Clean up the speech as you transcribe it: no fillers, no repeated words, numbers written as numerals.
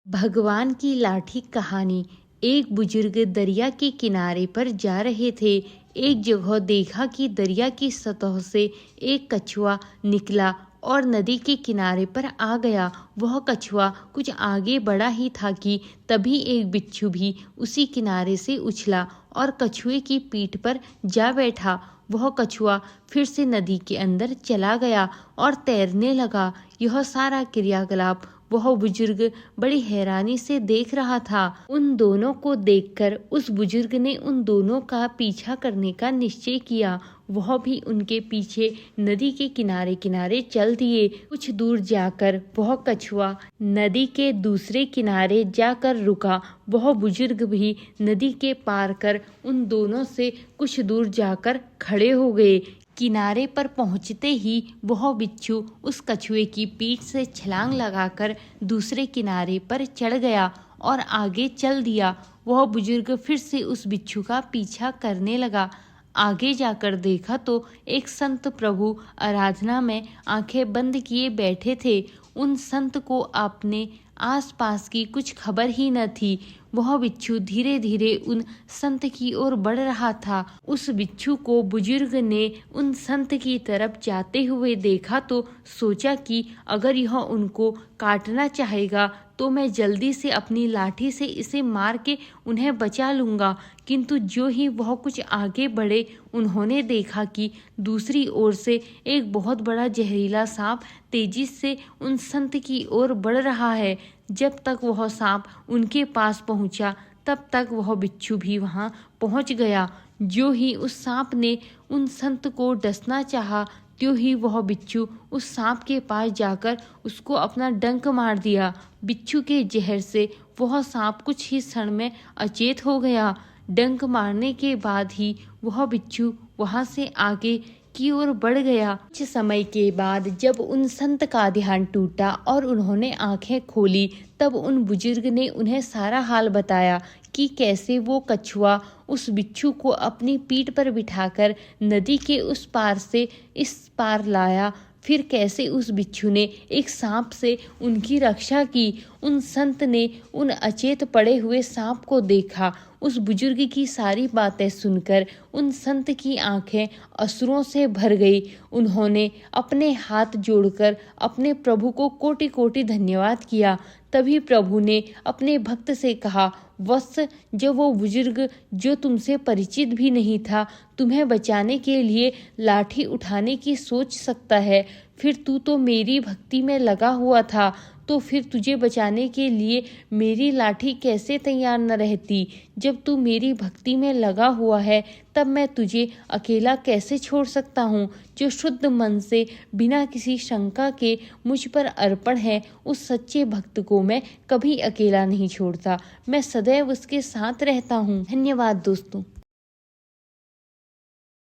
भगवान की लाठी कहानी। एक बुजुर्ग दरिया के किनारे पर जा रहे थे। एक जगह देखा कि दरिया की सतह से एक कछुआ निकला और नदी के किनारे पर आ गया। वह कछुआ कुछ आगे बढ़ा ही था कि तभी एक बिच्छू भी उसी किनारे से उछला और कछुए की पीठ पर जा बैठा। वह कछुआ फिर से नदी के अंदर चला गया और तैरने लगा। यह सारा क्रियाकलाप वह बुजुर्ग बड़ी हैरानी से देख रहा था। उन दोनों को देखकर उस बुजुर्ग ने उन दोनों का पीछा करने का निश्चय किया। वह भी उनके पीछे नदी के किनारे किनारे चल दिए। कुछ दूर जाकर वह कछुआ नदी के दूसरे किनारे जाकर रुका। वह बुजुर्ग भी नदी के पार कर उन दोनों से कुछ दूर जाकर खड़े हो गए। किनारे पर पहुंचते ही वह बिच्छू उस कछुए की पीठ से छलांग लगाकर दूसरे किनारे पर चढ़ गया और आगे चल दिया। वह बुजुर्ग फिर से उस बिच्छू का पीछा करने लगा। आगे जाकर देखा तो एक संत प्रभु आराधना में आंखें बंद किए बैठे थे। उन संत को अपने आसपास की कुछ खबर ही न थी। वह बिच्छू धीरे धीरे उन संत की ओर बढ़ रहा था। उस बिच्छू को बुजुर्ग ने उन संत की तरफ जाते हुए देखा तो सोचा कि अगर यह उनको काटना चाहेगा तो मैं जल्दी से अपनी लाठी से इसे मार के उन्हें बचा लूंगा। किंतु जो ही वह कुछ आगे बढ़े उन्होंने देखा कि दूसरी ओर से एक बहुत बड़ा जहरीला सांप तेजी से उन संत की ओर बढ़ रहा है। जब तक वह सांप उनके पास पहुंचा तब तक वह बिच्छू भी वहां पहुंच गया। जो ही उस सांप ने उन संत को डसना चाहा त्यों ही वह बिच्छू उस सांप के पास जाकर उसको अपना डंक मार दिया। बिच्छू के जहर से वह सांप कुछ ही क्षण में अचेत हो गया। डंक मारने के बाद ही वह बिच्छू वहां से आगे की ओर बढ़ गया। कुछ समय के बाद जब उन संत का ध्यान टूटा और उन्होंने आंखें खोली तब उन बुजुर्ग ने उन्हें सारा हाल बताया कि कैसे वो कछुआ उस बिच्छू को अपनी पीठ पर बिठाकर नदी के उस पार से इस पार लाया। फिर कैसे उस बिच्छू ने एक सांप से उनकी रक्षा की। उन संत ने उन अचेत पड़े हुए सांप को देखा। उस बुजुर्ग की सारी बातें सुनकर उन संत की आंखें अश्रुओं से भर गई। उन्होंने अपने हाथ जोड़कर अपने प्रभु को कोटि कोटि धन्यवाद किया। तभी प्रभु ने अपने भक्त से कहा, वत्स, जब वो बुजुर्ग जो तुमसे परिचित भी नहीं था तुम्हें बचाने के लिए लाठी उठाने की सोच सकता है, फिर तू तो मेरी भक्ति में लगा हुआ था, तो फिर तुझे बचाने के लिए मेरी लाठी कैसे तैयार न रहती। जब तू मेरी भक्ति में लगा हुआ है तब मैं तुझे अकेला कैसे छोड़ सकता हूँ। जो शुद्ध मन से बिना किसी शंका के मुझ पर अर्पण है उस सच्चे भक्त को मैं कभी अकेला नहीं छोड़ता। मैं सदैव उसके साथ रहता हूँ। धन्यवाद दोस्तों।